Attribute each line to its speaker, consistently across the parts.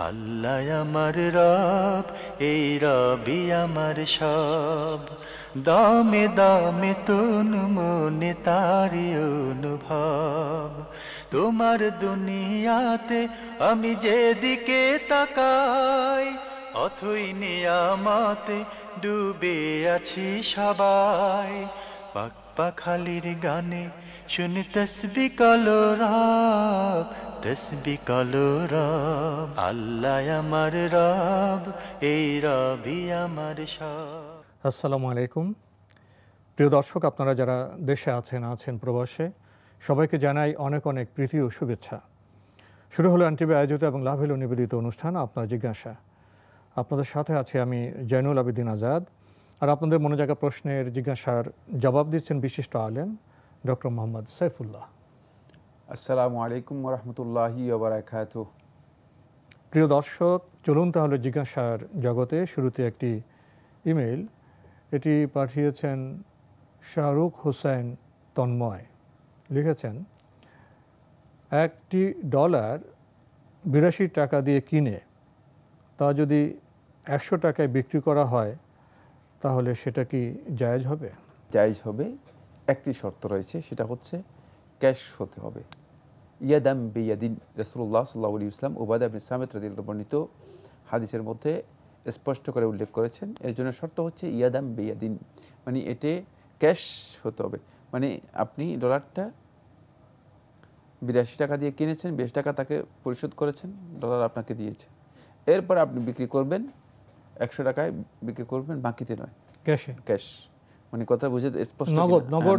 Speaker 1: আল্লাহ আমার রব, এই রবি আমার সব। দামে দামে তন মনে তারি অনুভব। তোমার দুনিয়াতে আমি যেদিকে তাকাই, অথই নিয়ামতে ডুবে আছি সবাই। পাক পাখালির গানে শুনি তসবি কালো রব, তসবি কালো রব। আল্লাহ আমার রব, এই রবি আমার সব।
Speaker 2: আসসালামু আলাইকুম প্রিয় দর্শক, আপনারা যারা দেশে আছেন প্রবাসে, সবাইকে জানাই অনেক অনেক প্রীতি ও শুভেচ্ছা। শুরু হলো এনটিভি আয়োজিত এবং লাভেলো নিবেদিত অনুষ্ঠান আপনার জিজ্ঞাসা। আপনাদের সাথে আছি আমি জয়নুল আবেদিন আজাদ। আর আপনাদের মনে জাগা প্রশ্নের জিজ্ঞাসার জবাব দিচ্ছেন বিশিষ্ট আলেম ডক্টর মোহাম্মদ সাইফুল্লাহ।
Speaker 3: আসসালামু আলাইকুম ওয়া রাহমাতুল্লাহি ওয়া বারাকাতুহু।
Speaker 2: প্রিয় দর্শক, চলুন তাহলে জিজ্ঞাসার জগতে। শুরুতে একটি ইমেইল, এটি পাঠিয়েছেন শাহরুখ হোসেন তন্ময়। লিখেছেন, $1 82 টাকা দিয়ে কিনে তা যদি 100 টাকায় বিক্রি করা হয়, তাহলে সেটা কি জায়েজ হবে?
Speaker 3: জায়েজ হবে, একটি শর্ত রয়েছে, সেটা হচ্ছে ক্যাশ হতে হবে। ইয়াদাম বিয়াদিন। রাসূলুল্লাহ সাল্লাল্লাহু আলাইহি ওয়াসাল্লাম উবাদা ইবনে সামিত রাদিয়াল্লাহু বর্ণিত হাদিসের মধ্যে স্পষ্ট করে উল্লেখ করেছেন। এর জন্য শর্ত হচ্ছে ইয়াদাম বিয়াদিন, মানে এতে ক্যাশ হতে হবে। মানে আপনি ডলারটা 82 টাকা দিয়ে কিনেছেন, 20 টাকা তাকে পরিশোধ করেছেন, ডলার আপনাকে দিয়েছে। এরপর আপনি বিক্রি করবেন 100 টাকায় বিক্রি করবেন, বাকিতে নয়,
Speaker 2: ক্যাশে।
Speaker 3: ক্যাশ, মানে কথা বুঝে স্পষ্ট,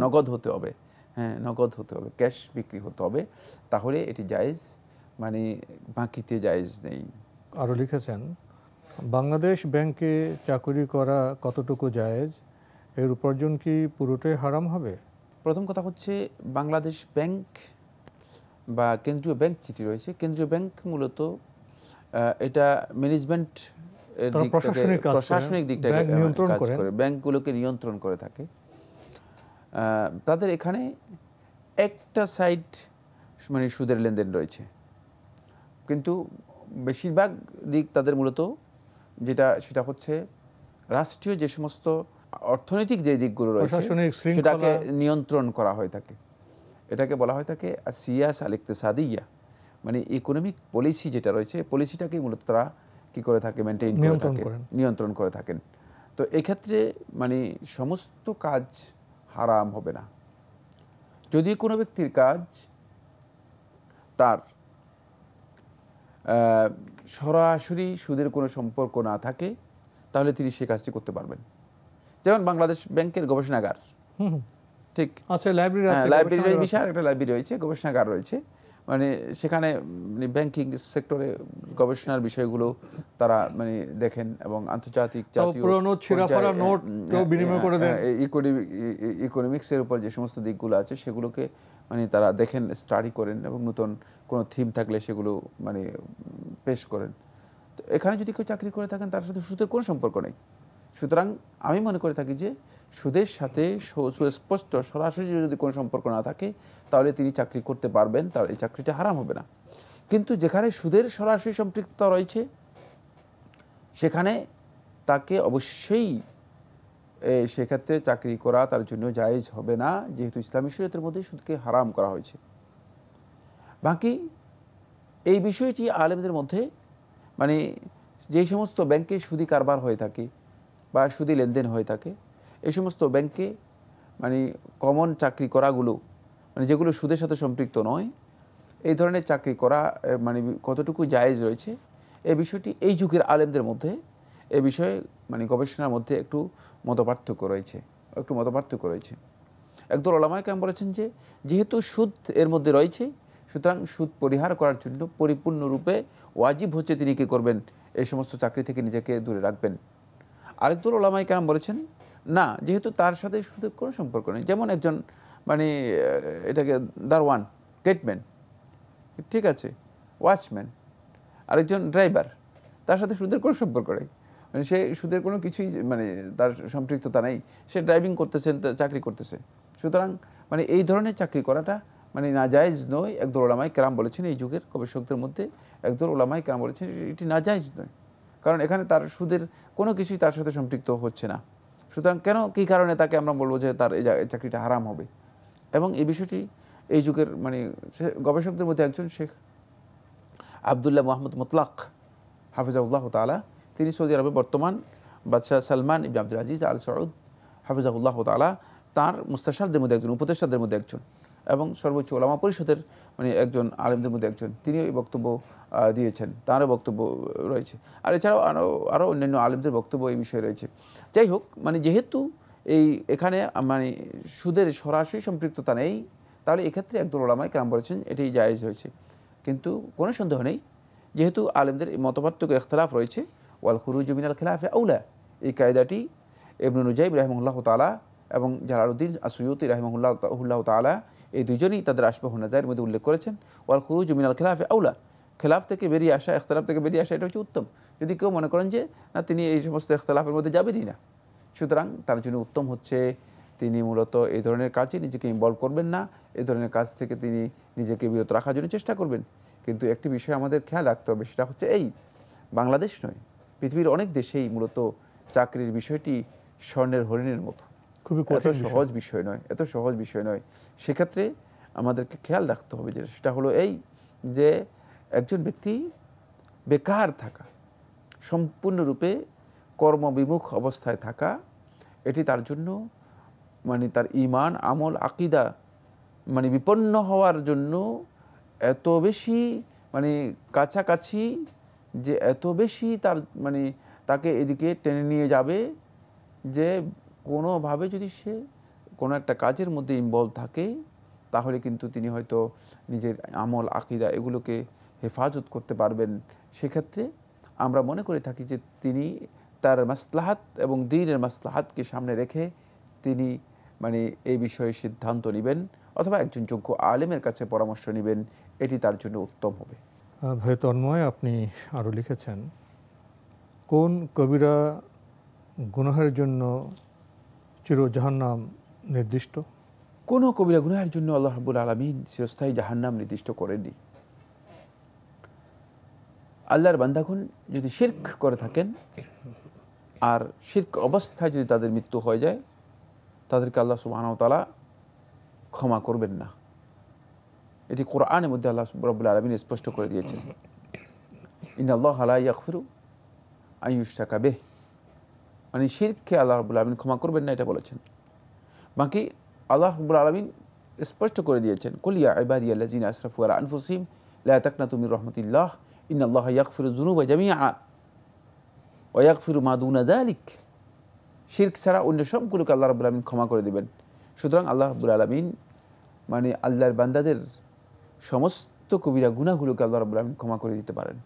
Speaker 3: নগদ হতে হবে। হ্যাঁ, নগদ হতে হবে, ক্যাশ বিক্রি হতে হবে, তাহলে এটি জায়েজ, মানে বাকিতে জায়েজ নেই।
Speaker 2: আরও লিখেছেন, বাংলাদেশ ব্যাংকে চাকরি করা কতটুকু জায়েজ? এর উপার্জন কি পুরোটাই হারাম হবে?
Speaker 3: প্রথম কথা হচ্ছে, বাংলাদেশ ব্যাংক বা কেন্দ্রীয় ব্যাংক যেটি রয়েছে, কেন্দ্রীয় ব্যাংক মূলত এটা ম্যানেজমেন্ট প্রশাসনিক দিকটাকে কাজ করে, ব্যাংকগুলোকে নিয়ন্ত্রণ করে থাকে। তাদের এখানে একটা সাইড মানে সুদের লেনদেন রয়েছে, কিন্তু বেশিরভাগ দিক তাদের মূলত সেটা হচ্ছে রাষ্ট্রীয় যে সমস্ত অর্থনৈতিক যে দিকগুলো রয়েছে সেটাকে নিয়ন্ত্রণ করা হয়ে থাকে। এটাকে বলা হয়ে থাকে সিয়াসা আল ইকতিসাদিয়া, মানে ইকোনমিক পলিসি যেটা রয়েছে, পলিসিটাকে মূলত তারা কী করে থাকে, মেনটেইন করে থাকে, নিয়ন্ত্রণ করে থাকেন। তো এক্ষেত্রে মানে সমস্ত কাজ হারাম হবে না। যদি কোনো ব্যক্তির কাজ তার সরাসরি সুদের কোনো সম্পর্ক না থাকে, তাহলে তিনি সে কাজটি করতে পারবেন। যেমন বাংলাদেশ ব্যাংকের গবেষণাগার, ঠিক আছে, লাইব্রেরি, বিশাল একটা লাইব্রেরি রয়েছে, গবেষণাগার রয়েছে, মানে সেখানে ব্যাংকিং সেক্টরে গবেষণার বিষয়গুলো তারা মানে দেখেন, এবং আন্তর্জাতিক জাতীয় ইকোনমিক্সের উপর যে সমস্ত দিকগুলো আছে সেগুলোকে মানে তারা দেখেন, স্টাডি করেন, এবং নতুন কোনো থিম থাকলে সেগুলো মানে পেশ করেন। তো এখানে যদি কেউ চাকরি করে থাকেন, তার সাথে সুদের কোনো সম্পর্ক নেই। সুতরাং আমি মনে করে থাকি যে সুদের সাথে সুস্পষ্ট সরাসরি যদি কোনো সম্পর্ক না থাকে, তাহলে তিনি চাকরি করতে পারবেন, তাহলে এই চাকরিটা হারাম হবে না। কিন্তু যেখানে সুদের সরাসরি সম্পৃক্ততা রয়েছে, সেখানে তাকে অবশ্যই সেক্ষেত্রে চাকরি করা তার জন্য জায়েজ হবে না, যেহেতু ইসলামী শরীয়তের মধ্যে সুদকে হারাম করা হয়েছে। বাকি এই বিষয়টি আলেমদের মধ্যে মানে যে সমস্ত ব্যাংকে সুদি কারবার হয়ে থাকে বা সুদি লেনদেন হয়ে থাকে, এই সমস্ত ব্যাংকে মানে কমন চাকরি করাগুলো, মানে যেগুলো সুদের সাথে সম্পৃক্ত নয়, এই ধরনের চাকরি করা মানে কতটুকু জায়েজ রয়েছে, এই বিষয়টি এই যুগের আলেমদের মধ্যে এ বিষয়ে মানে গবেষণার মধ্যে একটু মতপার্থক্য রয়েছে। একদল ওলামায়ে কেরাম বলেছেন যে যেহেতু সুদ এর মধ্যে রয়েছে, সুতরাং সুদ পরিহার করার জন্য পরিপূর্ণরূপে ওয়াজিব হচ্ছে তিনি কী করবেন, এই সমস্ত চাকরি থেকে নিজেকে দূরে রাখবেন। আরেকদল ওলামায়ে কেরাম বলেছেন না, যেহেতু তার সাথে সুদের কোনো সম্পর্ক নেই, যেমন একজন মানে এটাকে দারওয়ান, গেটম্যান, ঠিক আছে, ওয়াচম্যান, আরেকজন ড্রাইভার, তার সাথে সুদের কোনো সম্পর্ক নেই, মানে সে সুদের কোনো কিছুই মানে তার সম্পৃক্ততা নেই, সে ড্রাইভিং করতেছেন, চাকরি করতেছে। সুতরাং মানে এই ধরনের চাকরি করাটা মানে নাজায়েজ নয়। একদল ওলামায়ে কেরাম বলেছেন, এই যুগের গবেষকদের মধ্যে একদল ওলামায়ে কেরাম বলেছেন এটি নাজায়েজ নয়, কারণ এখানে তার সুদের কোনো কিছুই তার সাথে সম্পৃক্ত হচ্ছে না। সুতরাং কেন, কী কারণে তাকে আমরা বলবো যে তার এই চাকরিটা হারাম হবে? এবং এই বিষয়টি এই যুগের মানে গবেষকদের মধ্যে একজন শেখ আবদুল্লাহ মোহাম্মদ মুতলাক হাফিজাহুল্লাহ তাআলা, তিনি সৌদি আরবের বর্তমান বাদশাহ সালমান ইবনে আব্দুল আজিজ আল সউদ হাফিজাহুল্লাহ তাআলা তার মুস্তাশারদের মধ্যে একজন, উপদেষ্টাদের মধ্যে একজন, এবং সর্বোচ্চ ওলামা পরিষদের মানে একজন আলেমদের মধ্যে একজন, তিনিও এই বক্তব্য দিয়েছেন, তাঁরও বক্তব্য রয়েছে। আর এছাড়াও আরও অন্যান্য আলেমদের বক্তব্য এই বিষয়ে রয়েছে। যাই হোক, মানে যেহেতু এখানে মানে সুদের সরাসরি সম্পৃক্ততা নেই, তাহলে এক্ষেত্রে একদল ওলামায়ে কেরাম বলেছেন এটি জায়েজ হয়েছে। কিন্তু কোনো সন্দেহ নেই, যেহেতু আলেমদের মতপার্থক্য ইখতিলাফ রয়েছে, ওয়াল খুরুজু মিনাল খিলাফি আউলা, এই কায়দাটি ইবনে নুজাইম রাহিমাহুল্লাহ তাআলা এবং জালালউদ্দিন আসুয়ুতি রাহিমাহুল্লাহ তাআলা এই দুজনেই তাদের আশবাহ নাজায়ের মধ্যে উল্লেখ করেছেন, ওয়াল খুরুজু মিনাল খিলাফি আউলা, খেলাফ থেকে বেরিয়ে আসা, ইখতিলাফ থেকে বেরিয়ে আসা, এটা হচ্ছে উত্তম। যদি কেউ মনে করেন যে না, তিনি এই সমস্ত ইখতিলাফের মধ্যে যাবেনই না, সুতরাং তার জন্য উত্তম হচ্ছে তিনি মূলত এই ধরনের কাজে নিজেকে ইনভলভ করবেন না, এই ধরনের কাজ থেকে তিনি নিজেকে বিরত রাখার জন্য চেষ্টা করবেন। কিন্তু একটি বিষয় আমাদের খেয়াল রাখতে হবে, সেটা হচ্ছে এই বাংলাদেশ নয়, পৃথিবীর অনেক দেশেই মূলত চাকরির বিষয়টি স্বর্ণের হরিণের মতো,
Speaker 2: খুবই
Speaker 3: এত সহজ বিষয় নয়, এত সহজ বিষয় নয়। সেক্ষেত্রে আমাদেরকে খেয়াল রাখতে হবে যে সেটা হলো এই যে একজন ব্যক্তি বেকার থাকা, সম্পূর্ণরূপে কর্মবিমুখ অবস্থায় থাকা, এটি তার জন্য মানে তার ঈমান, আমল, আকীদা মানে বিপন্ন হওয়ার জন্য এত বেশি মানে কাছাকাছি, যে এত বেশি তার মানে তাকে এদিকে টেনে নিয়ে যাবে যে কোনোভাবে যদি সে কোনো একটা কাজের মধ্যে ইনভলভ থাকে, তাহলে কিন্তু তিনি হয়তো নিজের আমল, আকীদা এগুলোকে হেফাজত করতে পারবেন। সেক্ষেত্রে আমরা মনে করে থাকি যে তিনি তার মাসলাহাত এবং দ্বীনের মাসলাহাতকে সামনে রেখে তিনি মানে এই বিষয়ে সিদ্ধান্ত নেবেন, অথবা একজন যোগ্য আলেমের কাছে পরামর্শ নেবেন, এটি তার জন্য উত্তম হবে।
Speaker 2: ভাই তন্ময়, আপনি আরও লিখেছেন, কোন কবিরা গুনাহের জন্য চির জাহান্নাম নির্দিষ্ট?
Speaker 3: কোনো কবিরা গুনাহের জন্য আল্লাহ রাব্বুল আলামিন চিরস্থায়ী জাহান্নাম নির্দিষ্ট করেননি। আল্লাহর বান্দাগণ যদি শিরক করে থাকেন, আর শিরক অবস্থায় যদি তাদের মৃত্যু হয়ে যায়, তাদেরকে আল্লাহ সুবহানাহু ওয়া তাআলা ক্ষমা করবেন না। এটি কোরআনের মধ্যে আল্লাহ রাব্বুল আলামিন স্পষ্ট করে দিয়েছেন, ইন্নাল্লাহা লা ইয়াগফিরু আন ইউশরাকা বিহি, মানে শিরককে আল্লাহ রাব্বুল আলামিন ক্ষমা করবেন না, এটা বলেছেন। বাকি আল্লাহ রাব্বুল আলামিন স্পষ্ট করে দিয়েছেন, কুল ইয়া ইবাদিয়াল্লাযিনা আসরাফু আলা আনফুসিহিম লা তাকনাতু মির রাহমাতিল্লাহ ইন্নাল্লাহা ইয়াগফিরু যুনুবা জামিআ ওয়া ইয়াগফিরু মা দুনা যালিক। শিরক ছাড়া অন্য সবগুলোকে আল্লাহ রাব্বুল আলামিন ক্ষমা করে দিবেন। সুতরাং আল্লাহ রাব্বুল আলামিন মানে আল্লাহর বান্দাদের সমস্ত কবিরা গুনাহগুলোকে আল্লাহ রাব্বুল আলামিন ক্ষমা করে দিতে পারেন।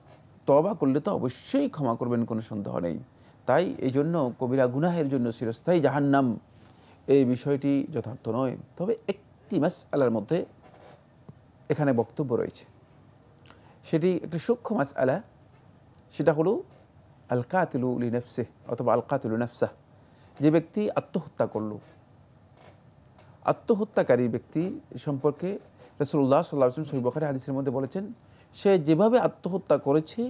Speaker 3: তওবা করলে তো অবশ্যই ক্ষমা করবেন, কোনো সন্দেহ নেই। তাই এই জন্য কবিরা গুনাহের জন্য চিরস্থায়ী জাহান্নাম, এই বিষয়টি যথার্থ নয়। তবে একটি মাসআলার মধ্যে এখানে বক্তব্য রয়েছে, সেটি একটি সূক্ষ্ম মাসআলা, সেটা হলো আল কাতিলু লিনাফসিহি অথবা আল কাতিলু নাফসাহ, যে ব্যক্তি আত্মহত্যা করল, আত্মহত্যাকারী ব্যক্তি সম্পর্কে রাসূলুল্লাহ সাল্লাল্লাহু আলাইহি ওয়াসাল্লাম সহিহ বুখারী হাদিসের মধ্যে বলেছেন, সে যেভাবে আত্মহত্যা করেছে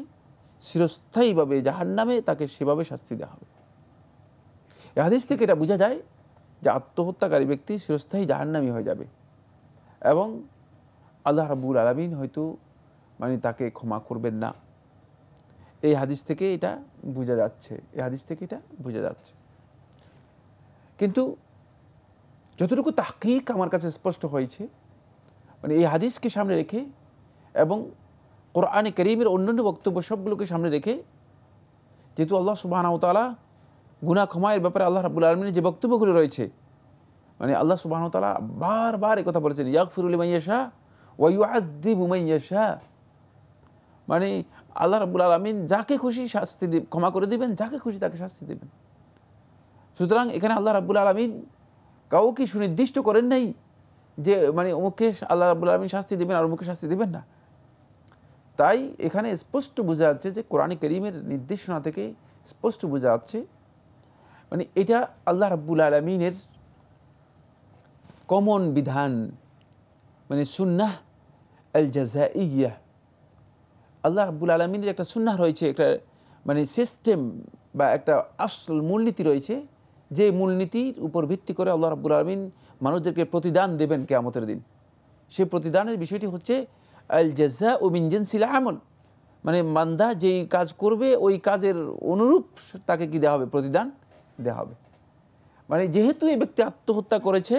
Speaker 3: চিরস্থায়ীভাবে জাহান্নামে তাকে সেভাবে শাস্তি দেওয়া হবে। এই হাদিস থেকে এটা বোঝা যায় যে আত্মহত্যাকারী ব্যক্তি চিরস্থায়ী জাহান্নামী হয়ে যাবে, এবং আল্লাহ রাব্বুল আলামিন হয়তো মানে তাকে ক্ষমা করবেন না। এই হাদিস থেকে এটা বোঝা যাচ্ছে, এই হাদিস থেকে এটা বোঝা যাচ্ছে। কিন্তু যতটুকু তাহকিক আমার কাছে স্পষ্ট হয়েছে, মানে এই হাদিসকে সামনে রেখে এবং কোরআনে কারীমের অন্যান্য বক্তব্য সবগুলোকে সামনে রেখে, যেহেতু আল্লাহ সুবহানাহু ওয়া তাআলা গুনাহ ক্ষমার ব্যাপারে আল্লাহ রাব্বুল আলামিনের যে বক্তব্যগুলো রয়েছে, মানে আল্লাহ সুবহানাহু ওয়া তাআলা বারবার এই কথা বলেছেন, ইয়াগফিরু লিমান ইয়াশা ওয়া ইউআযযিবু মান ইয়াশা, মানে আল্লাহ রাব্বুল আলামিন যাকে খুশি শাস্তি ক্ষমা করে দিবেন, যাকে খুশি তাকে শাস্তি দিবেন। সুতরাং এখানে আল্লাহ রাব্বুল আলামিন কাউকে সুনির্দিষ্ট করেন নাই যে মানে অমুককে আল্লাহ রাব্বুল আলামিন শাস্তি দিবেন আর অমুককে শাস্তি দিবেন না। তাই এখানে স্পষ্ট বোঝা যাচ্ছে যে কোরআনে কারীমের নির্দেশনা থেকে স্পষ্ট বোঝা যাচ্ছে মানে এটা আল্লাহ রাব্বুল আলামিনের কমন বিধান, মানে সুন্নাহ আল জাযাইয়্যাহ, আল্লাহ রাব্বুল আলামিনের একটা সুন্নাহ রয়েছে, একটা মানে সিস্টেম বা একটা আসল মূলনীতি রয়েছে, যে মূলনীতির উপর ভিত্তি করে আল্লাহ রাব্বুল আলামিন মানুষদেরকে প্রতিদান দেবেন কিয়ামতের দিন। সেই প্রতিদানের বিষয়টি হচ্ছে আল জাযাউ মিন জিনসিল আমল, মানে বান্দা যেই কাজ করবে ওই কাজের অনুরূপ তাকে কি দেওয়া হবে, প্রতিদান দেওয়া হবে। মানে যেহেতু এই ব্যক্তি আত্মহত্যা করেছে,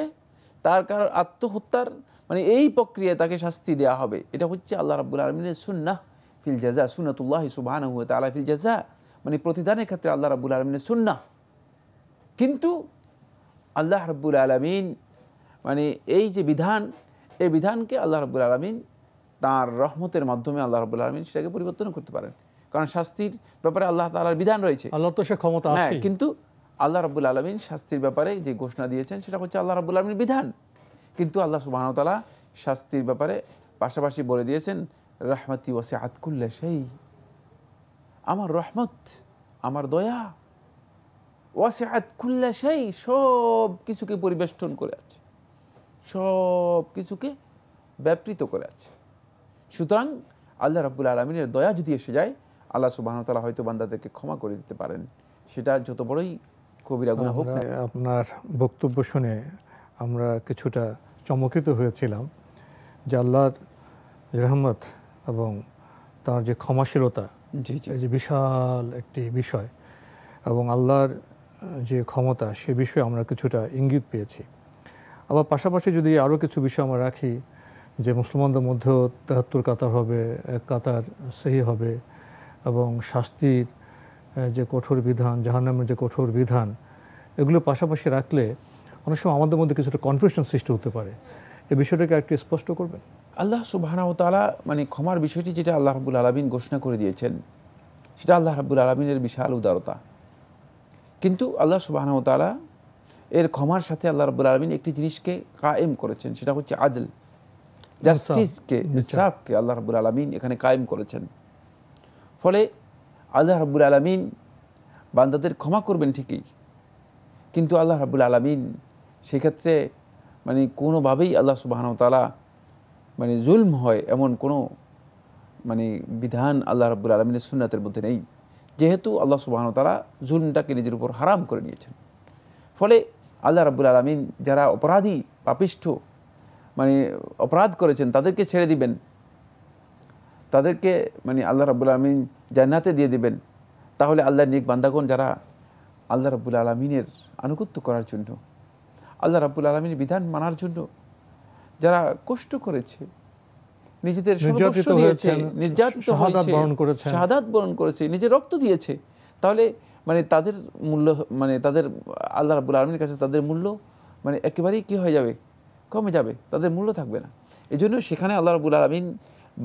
Speaker 3: তার কারণ আত্মহত্যার মানে এই প্রক্রিয়ায় তাকে শাস্তি দেওয়া হবে। এটা হচ্ছে আল্লাহ রাব্বুল আলামিনের সুন্নাহ ফিল জাযা, সুন্নাতুল্লাহি সুবহানাহু ওয়া তাআলা ফিল জাযা, মানে প্রতিদানের ক্ষেত্রে আল্লাহ রাব্বুল আলামিনের সুন্নাহ। কিন্তু আল্লাহ রাব্বুল আলামিন মানে এই যে বিধান, এই বিধানকে আল্লাহ রাব্বুল আলামিন তার রহমতের মাধ্যমে আল্লাহ রাব্বুল আলামিন সেটাকে পরিবর্তন করতে পারেন, কারণ শাস্তির ব্যাপারে আল্লাহ তাআলার বিধান রয়েছে।
Speaker 2: আল্লাহ তো সে ক্ষমতা আছে,
Speaker 3: কিন্তু আল্লাহ রাব্বুল আলামিন শাস্তির ব্যাপারে যে ঘোষণা দিয়েছেন সেটা হচ্ছে আল্লাহ রাব্বুল আলামিনের বিধান। কিন্তু আল্লাহ সুবহানাহু ওয়া তাআলা শাস্তির ব্যাপারে পাশাপাশি বলে দিয়েছেন রাহমাতি ওয়াসিআত কুল্লা শাই, আমার রহমত, আমার দয়া ওয়াসিআত কুল্লা শাই, সব কিছুকে পরিবেষ্টন করে আছে, সব কিছুকে ব্যাপৃত করে আছে। সুতরাং আল্লাহ রাব্বুল আলামিনের দয়া যদি এসে যায়, আল্লাহ সুবহানাহু ওয়া তাআলা হয়তো বান্দাদেরকে ক্ষমা করে দিতে পারেন, সেটা যত বড়ই কবিরা গুনাহ হোক।
Speaker 2: আপনার বক্তব্য শুনে আমরা কিছুটা চমকিত হয়েছিলাম যে আল্লাহর রহমত এবং তার যে ক্ষমাশীলতা, এই যে বিশাল একটি বিষয়, এবং আল্লাহর যে ক্ষমতা, সে বিষয়ে আমরা কিছুটা ইঙ্গিত পেয়েছি। আবার পাশাপাশি যদি আরও কিছু বিষয় আমরা রাখি, যে মুসলমানদের মধ্যেও 73 কাতার হবে, এক কাতার সহি হবে, এবং শাস্তির যে কঠোর বিধান, জাহান্নামের যে কঠোর বিধান, এগুলো পাশাপাশি রাখলে অনেক সময় আমাদের মধ্যে কিছুটা কনফিউশন সৃষ্টি হতে পারে। এই বিষয়টাকে একটু স্পষ্ট করবেন।
Speaker 3: আল্লাহ সুবহানাহু ওয়া তাআলা মানে ক্ষমার বিষয়টি যেটা আল্লাহ রাব্বুল আলামিন ঘোষণা করে দিয়েছেন, সেটা আল্লাহ রাব্বুল আলামিনের বিশাল উদারতা। কিন্তু আল্লাহ সুবহানাহু ওয়া তাআলা এর ক্ষমার সাথে আল্লাহ রাব্বুল আলামিন একটি জিনিসকে কায়েম করেছেন, সেটা হচ্ছে আদল, জাস্টিসকে, ইনসাফকে আল্লাহ রাব্বুল আলামিন এখানে কায়েম করেছেন। ফলে আল্লাহ রাব্বুল আলামিন বান্দাদের ক্ষমা করবেন ঠিকই, কিন্তু আল্লাহ রাব্বুল আলামিন সেক্ষেত্রে মানে কোনোভাবেই আল্লাহ সুবহানাহু ওয়া তাআলা মানে জুলম হয় এমন কোনো মানে বিধান আল্লাহ রাব্বুল আলামিনের সুন্নাতের মধ্যে নেই, যেহেতু আল্লাহ সুবহানাহু ওয়া তাআলা জুলমটাকে নিজের উপর হারাম করে নিয়েছেন। ফলে আল্লাহ রাব্বুল আলামিন যারা অপরাধী, পাপিষ্ঠ, মানে অপরাধ করেছেন, তাদেরকে ছেড়ে দিবেন, তাদেরকে মানে আল্লাহ রাব্বুল আলামিন জান্নাতে দিয়ে দিবেন। তাহলে আল্লাহর নেক বান্দাগণ যারা আল্লাহ রাব্বুল আলামিনের আনুগত্য করার জন্য, আল্লাহ রাব্বুল আলামিনের বিধান মানার জন্য যারা কষ্ট করেছে, নিজেদের সর্বস্ব দিয়েছে, নির্যাতিত হয়েছে, শাহাদাত বরণ করেছে, নিজের রক্ত দিয়েছে, তাহলে মানে তাদের মূল্য, মানে তাদের আল্লাহ রাব্বুল আলামিনের কাছে তাদের মূল্য মানে একেবারেই কি হয়ে যাবে, কমে যাবে, তাদের মূল্য থাকবে না। এই জন্য সেখানে আল্লাহ রাব্বুল আলামিন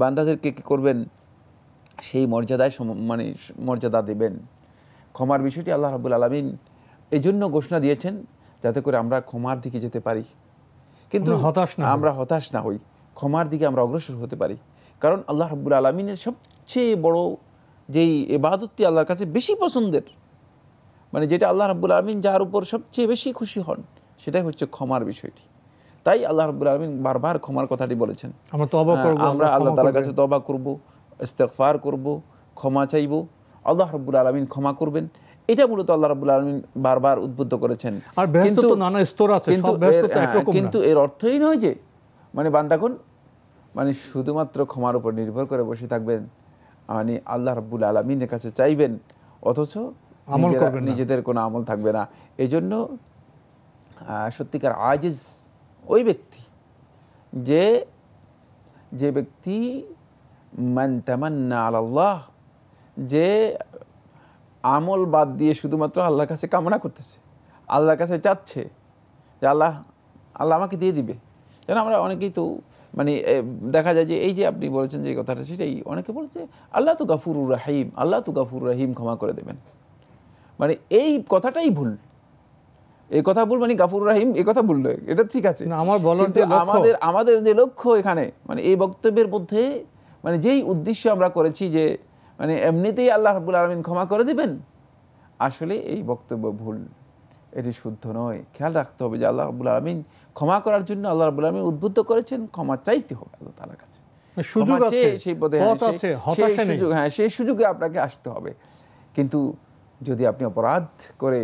Speaker 3: বান্দাদেরকে কী করবেন, সেই মর্যাদায় মানে মর্যাদা দেবেন। ক্ষমার বিষয়টি আল্লাহ রাব্বুল আলামিন এই জন্য ঘোষণা দিয়েছেন যাতে করে আমরা ক্ষমার দিকে যেতে পারি, কিন্তু আমরা হতাশ না হই, ক্ষমার দিকে আমরা অগ্রসর হতে পারি। কারণ আল্লাহ রাব্বুল আলামিনের সবচেয়ে বড় যেই ইবাদতটি আল্লাহর কাছে বেশি পছন্দের, মানে যেটা আল্লাহ রাব্বুল আলামিন যার উপর সবচেয়ে বেশি খুশি হন, সেটাই হচ্ছে ক্ষমার বিষয়টি। তাই আল্লাহ রাব্বুল আলামিন বারবার ক্ষমার কথাটি বলেছেন। আমরা আল্লাহ তাআলার কাছে তওবা করব, ইস্তিগফার করব, ক্ষমা চাইব, আল্লাহ রাব্বুল আলামিন ক্ষমা করবেন। এটা মূলত আল্লাহ রাব্বুল আলামিন বারবার উদ্বুদ্ধ করেছেন। কিন্তু এর অর্থই নয় যে মানে বান্দাগণ মানে শুধুমাত্র ক্ষমার উপর নির্ভর করে বসে থাকবেন, মানে আল্লাহ রাব্বুল আলামিনের কাছে চাইবেন, অথচ নিজেদের কোনো আমল থাকবে না। এই জন্য সত্যিকার আজিজ ওই ব্যক্তি, যে ব্যক্তি মান তামান্না আলাল্লাহ, যে আমল বাদ দিয়ে শুধুমাত্র আল্লাহর কাছে কামনা করতেছে, আল্লাহর কাছে চাচ্ছে যে আল্লাহ আমাকে দিয়ে দিবে। যেন আমরা অনেকেই তো মানে দেখা যায় যে এই যে আপনি বলেছেন যে কথাটা, সেটাই অনেকে বলছে আল্লাহ তো গাফুরুর রাহিম, আল্লাহ তো গাফুরুর রাহিম, ক্ষমা করে দেবেন। মানে এই কথাটাই ভুল। এই কথা ভুল, মানে গাফুরুর রাহিম এই কথা ভুল নয়, এটা ঠিক আছে, আমাদের যে লক্ষ্য এখানে মানে এই বক্তব্যের মধ্যে মানে যেই উদ্দেশ্য আমরা করেছি যে মানে এমনিতেই আল্লাহ রাব্বুল আলামিন ক্ষমা করে দিবেন, আসলে এই বক্তব্য ভুল। এটি শুদ্ধ নয়। খেয়াল রাখতে হবে যে আল্লাহ রাব্বুল আলামিন ক্ষমা করার জন্য আল্লাহ রাব্বুল আলামিন উদ্বুদ্ধ করেছেন, ক্ষমা চাইতে হবে আল্লাহ তাআলার কাছে।
Speaker 2: সুযোগ আছে,
Speaker 3: সেই পথে
Speaker 2: পথ আছে, হতাশা নেই।
Speaker 3: সেই সুযোগে আপনাকে আসতে হবে। কিন্তু যদি আপনি অপরাধ করে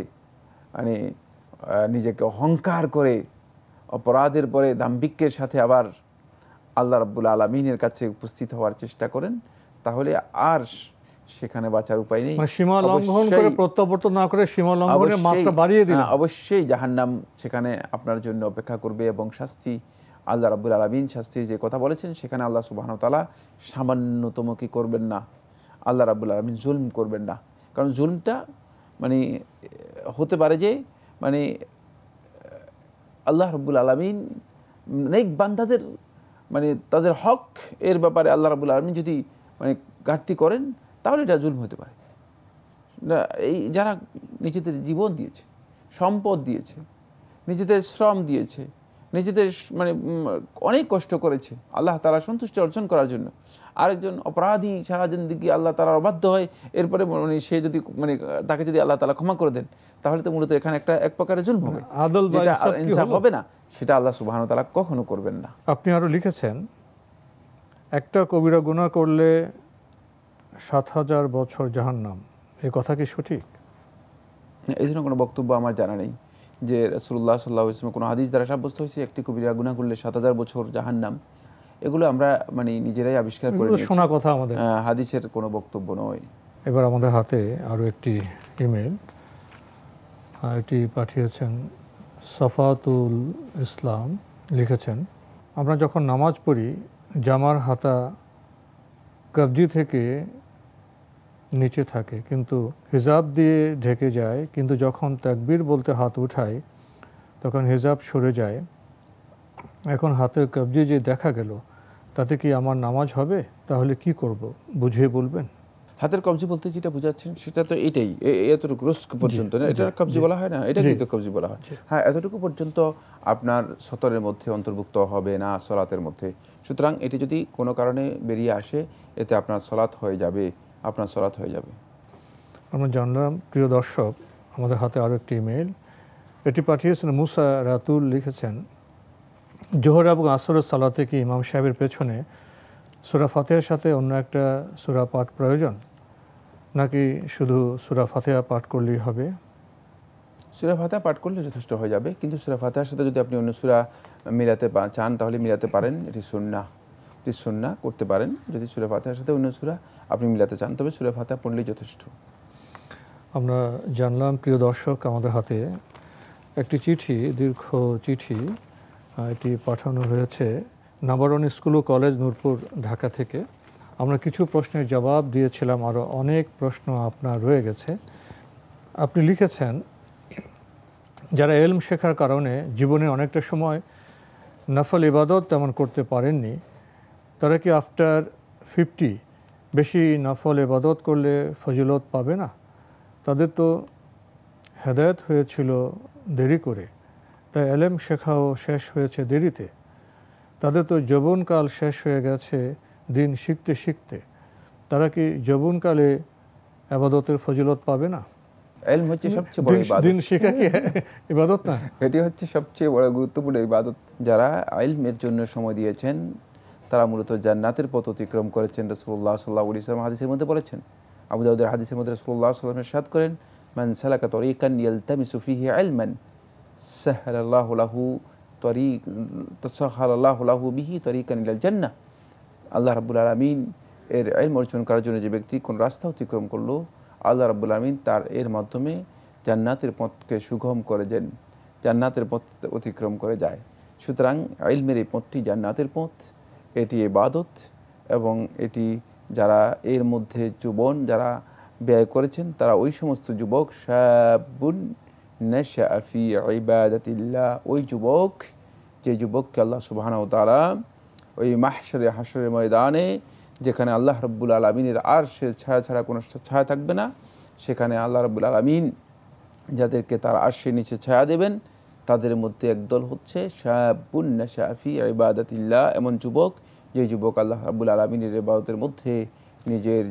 Speaker 3: মানে নিজেকে অহংকার করে অপরাধের পরে দাম্ভিক্যের সাথে আবার আল্লাহ রাব্বুল আলামিনের কাছে উপস্থিত হওয়ার চেষ্টা করেন, তাহলে আর সেখানে বাঁচার উপায় নেই।
Speaker 2: সীমা লঙ্ঘন করে, প্রত্যাবর্তন না করে সীমা লঙ্ঘনের মাত্রা বাড়িয়ে দিলেন।
Speaker 3: অবশ্যই জাহান্নাম সেখানে আপনার জন্য অপেক্ষা করবে এবং শাস্তি, আল্লাহ রাব্বুল আলামিন শাস্তির যে কথা বলেছেন সেখানে আল্লাহ সুবহানাহু ওয়া তাআলা সামান্যতম কি করবেন না, আল্লাহ রাব্বুল আলামিন জুলম করবেন না। কারণ জুলমটা মানে হতে পারে যে মানে আল্লাহ রাব্বুল আলামিন নেক বান্দাদের মানে তাদের হক এর ব্যাপারে আল্লাহ রাব্বুল আলামিন যদি মানে ঘাটতি করেন তাহলে এটা জুলম হতে পারে। এই যারা নিজেদের জীবন দিয়েছে, সম্পদ দিয়েছে, নিজেদের শ্রম দিয়েছে, নিজেদের মানে অনেক কষ্ট করেছে আল্লাহ তাআলা সন্তুষ্টি অর্জন করার জন্য, আরেকজন অপরাধী সারা জিন্দেগি আল্লাহ তাআলার অবাধ্য হয়, এরপরে মানে সে যদি মানে তাকে যদি আল্লাহ তাআলা ক্ষমা করে দেন তাহলে তো মূলত এখানে একটা এক প্রকারের জুলম হবে,
Speaker 2: আদল বা
Speaker 3: ইনসাফ হবে না। সেটা আল্লাহ সুবহানাহু ওয়া তাআলা কখনো করবেন না।
Speaker 2: আপনি আরো লিখেছেন, একটা কবিরা গুনাহ করলে ৭,০০০ বছর জাহান্নাম, এই কথা কি সঠিক?
Speaker 3: এই ধরনের কোনো বক্তব্য আমার জানা নেই যে রাসূলুল্লাহ সাল্লাল্লাহু আলাইহি ওয়াসাল্লাম কোনো হাদিস দ্বারা সাব্যস্ত হয়েছে একটি কবিরা গুনাহ করলে ৭,০০০ বছর জাহান্নাম। এগুলো আমরা মানে নিজেরাই আবিষ্কার করে নিয়েছি,
Speaker 2: শোনা কথা, আমাদের
Speaker 3: হাদিসের কোনো বক্তব্য নয়।
Speaker 2: এবার আমাদের হাতে আরো একটি ইমেল, এটি পাঠিয়েছেন সাফাতুল ইসলাম। লিখেছেন, আমরা যখন নামাজ পড়ি জামার হাতা কবজি থেকে নিচে থাকে কিন্তু হিজাব দিয়ে ঢেকে যায়, কিন্তু যখন তাকবীর বলতে হাত উঠাই তখন হিজাব সরে যায়। এখন হাতের কবজি যে দেখা গেল তাতে কি আমার নামাজ হবে? তাহলে কি করব বুঝিয়ে বলবেন?
Speaker 3: হাতের কবজি বলতে যেটা বোঝাচ্ছেন সেটা তো এটাই, এতটুকু রুস্ক পর্যন্ত না, এটা কবজি বলা হয় না, এটা কিন্তু কবজি বলা হয়। হ্যাঁ, এতটুকু পর্যন্ত আপনার সতরের মধ্যে অন্তর্ভুক্ত হবে না সলাতের মধ্যে। সুতরাং এটি যদি কোনো কারণে বেরিয়ে আসে এতে আপনার সলাত হয়ে যাবে, আপনার সলাত হয়ে যাবে।
Speaker 2: আমরা জানলাম। প্রিয় দর্শক, আমাদের হাতে আরও একটি ইমেল, এটি পাঠিয়েছেন মুসা রাতুল। লিখেছেন, জোহর এবং আসরের সালাতে কি ইমাম সাহেবের পেছনে সূরা ফাতিহার সাথে অন্য একটা সূরা পাঠ প্রয়োজন, নাকি শুধু সূরা ফাতিহা পাঠ করলেই হবে?
Speaker 3: সূরা ফাতিহা পাঠ করলে যথেষ্ট হয়ে যাবে, কিন্তু সূরা ফাতিহার সাথে যদি আপনি অন্য সূরা মিলাতে চান তাহলে মিলাতে পারেন, এটি সুন্নাহ করতে পারেন। যদি সূরা ফাতিহার সাথে অন্য সূরা আপনি মিলাতে চান তবে সূরা ফাতিহা পড়লেই যথেষ্ট।
Speaker 2: আমরা জানলাম। প্রিয় দর্শক, আমাদের হাতে একটি চিঠি, দীর্ঘ চিঠি, এটি পাঠানো হয়েছে নবরণ স্কুল ও কলেজ, নূরপুর, ঢাকা থেকে। আমরা কিছু প্রশ্নের জবাব দিয়েছিলাম, আরও অনেক প্রশ্ন আপনার রয়ে গেছে। আপনি লিখেছেন, যারা ইলম শেখার কারণে জীবনে অনেকটা সময় নফল ইবাদত তেমন করতে পারেননি, তারা কি আফটার 50 বেশি নফল ইবাদত করলে ফজিলত পাবে না? তাদের তো হেদায়েত হয়েছিল দেরি করে, তাই ইলম শেখাও শেষ হয়েছে দেরিতে। তাদের তো যৌবনকাল শেষ হয়ে গেছে দিন শিখতে শিখতে, তারা কি যৌবনকালে ইবাদতের ফজিলত পাবে না?
Speaker 3: ইলম হচ্ছে সবচেয়ে বড় ইবাদত।
Speaker 2: দিন শেখা কি ইবাদত না?
Speaker 3: এটি হচ্ছে সবচেয়ে বড় গুরুত্বপূর্ণ ইবাদত। যারা ইলমের জন্য সময় দিয়েছেন তারা মূলত জান্নাতের পথ অতিক্রম করেছেন। রাসূলুল্লাহ সাল্লাল্লাহু আলাইহি ওয়াসাল্লাম হাদিসের মধ্যে বলেছেন, আবু দাউদের হাদিসের মধ্যে রাসূলুল্লাহ সাল্লাল্লাহু আলাইহি ওয়াসাল্লাম ইরশাদ করেন, মান সালাকা তরিকান ইয়ালতামিসু ফিহি ইলমান সাহালাল্লাহু লাহু বিহি তরিকান ইলাল জান্নাহ। আল্লাহ রাব্বুল আলামিন এর ইলম অর্জন করার জন্য যে ব্যক্তি কোন রাস্তা অতিক্রম করলো, আল্লাহ রাব্বুল আলামিন তার এর মাধ্যমে জান্নাতের পথকে সুগম করে দেন, জান্নাতের পথ অতিক্রম করে যায়। সুতরাং ইলমের এই পথটি জান্নাতের পথ, এটি ইবাদত, এবং এটি যারা এর মধ্যে যৌবন যারা ব্যয় করেছেন তারা ওই সমস্ত যুবক, শাবুন নাশআ ফি ইবাদাতিল্লাহ, ওই যুবক যে যুবককে আল্লাহ সুবহানাহু ওয়া তাআলা ওই হাশরের ময়দানে, যেখানে আল্লাহ রাব্বুল আলামিনের আরশের ছায়া ছাড়া কোনো ছায়া থাকবে না, সেখানে আল্লাহ রাব্বুল আলামিন যাদেরকে তার আরশের নিচে ছায়া দেবেন তাদের মধ্যে একদল হচ্ছে শাবুন নাশআ ফি ইবাদাতিল্লাহ, এমন যুবক যে যুবক আল্লাহ রাব্বুল আলামিনের ইবাদতের মধ্যে নিজের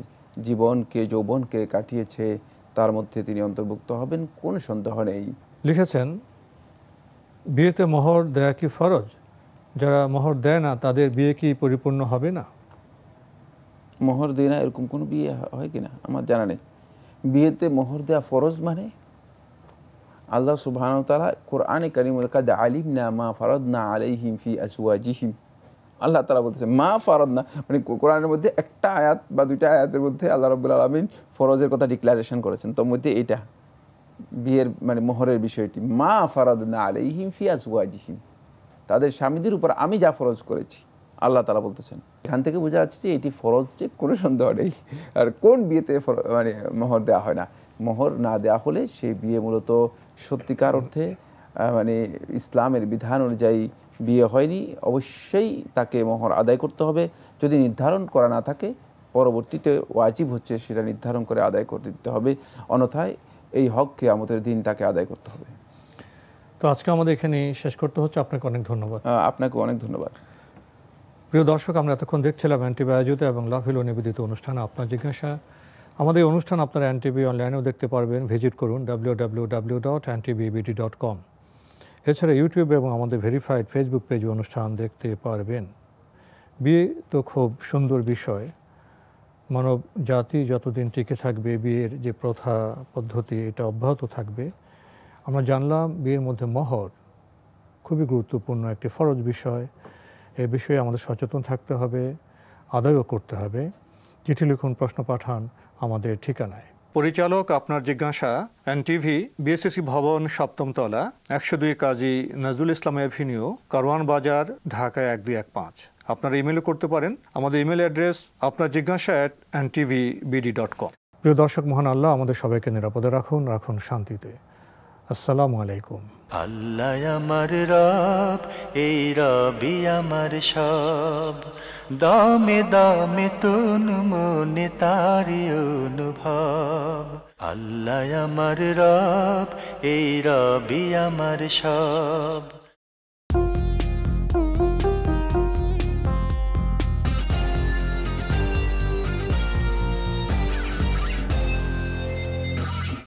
Speaker 3: জীবনকে, যৌবনকে কাটিয়েছে, তার মধ্যে তিনি অন্তর্ভুক্ত হবেন, কোনো সন্দেহ নেই।
Speaker 2: লিখেছেন, বিয়েতে মোহর দেয়া কি ফরজ? যারা মোহর দেয় না তাদের বিয়ে কি পরিপূর্ণ হবে না?
Speaker 3: মোহর দেয় না এরকম কোনো বিয়ে হয় কিনা আমার জানা নেই। বিয়েতে মোহর দেওয়া ফরজ মানে আল্লাহ সুবহানাহু ওয়া তাআলা কোরআনে কারীমে কাদ আলিমনা মা ফারাদনা আলাইহিম ফি আজওয়াজিহিম, আল্লাহ তাআলা বলতেছে মা ফারাদনা, মানে কোরআনের মধ্যে একটা আয়াত বা দুইটা আয়াতের মধ্যে আল্লাহ রাব্বুল আলামিন ফরজের কথা ডিক্লারেশন করেছেন। তার মধ্যে এইটা বিয়ের মানে মোহরের বিষয়টি, মা ফারাদনা আলাইহিম ফি আজওয়াজিহিম, তাদের স্বামীদের উপর আমি যা ফরজ করেছি, আল্লাহ তাআলা বলতেছেন। এখান থেকে বোঝা যাচ্ছে যে এটি ফরজ, যে কোনো সন্দেহ নেই। আর কোন বিয়েতে মানে মোহর দেওয়া হয় না? মোহর না দেওয়া হলে সেই বিয়ে মূলত সত্যিকার অর্থে মানে ইসলামের বিধান অনুযায়ী বিয়ে হয়নি। অবশ্যই তাকে মোহর আদায় করতে হবে। যদি নির্ধারণ করা না থাকে, পরবর্তীতে ওয়াজিব হচ্ছে সেটা নির্ধারণ করে আদায় করতে দিতে হবে, অন্যথায় এই হক কিয়ামতের দিন তাকে আদায় করতে হবে।
Speaker 2: তো আজকে আমাদের এখানে শেষ করতে হচ্ছে। আপনাকে অনেক ধন্যবাদ।
Speaker 3: আপনাকে অনেক ধন্যবাদ।
Speaker 2: প্রিয় দর্শক, আমরা এতক্ষণ দেখছিলাম এনটিভি আয়োজিত এবং লাভেলো নিবেদিত অনুষ্ঠান আপনার জিজ্ঞাসা। আমাদের এই অনুষ্ঠান আপনারা এনটিভি অনলাইনেও দেখতে পারবেন। ভিজিট করুন www.ntvbd.com। এছাড়া ইউটিউব এবং আমাদের ভেরিফাইড ফেসবুক পেজে অনুষ্ঠান দেখতে পারবেন। বিয়ে তো খুব সুন্দর বিষয়। মানব জাতি যতদিন টিকে থাকবে, বিয়ের যে প্রথা পদ্ধতি এটা অব্যাহত থাকবে। আমরা জানলাম বিয়ের মধ্যে মোহর খুবই গুরুত্বপূর্ণ একটি ফরজ বিষয়। এ বিষয়ে আমাদের সচেতন থাকতে হবে, আদায়ও করতে হবে। চিঠি লিখুন, প্রশ্ন পাঠান আমাদের ঠিকানায়। পরিচালক আপনার জিজ্ঞাসা, এনটিভি, বিএসসি ভবন, 7ম তলা, 102 কাজী নজরুল ইসলাম এভিনিউ, কারওয়ান বাজার, ঢাকা 1215। আপনারা ইমেলও করতে পারেন। আমাদের ইমেল অ্যাড্রেস আপনার জিজ্ঞাসা @ntvbd.com। প্রিয় দর্শক, মহান আল্লাহ আমাদের সবাইকে নিরাপদে রাখুন, রাখুন শান্তিতে। আসসালামু আলাইকুম।
Speaker 1: আল্লাহ আমার রব, এই রবি আমার সব, দামে দামে তুন মনে তারি অনুভব। আল্লাহ আমার রব, এই রবি আমার সব।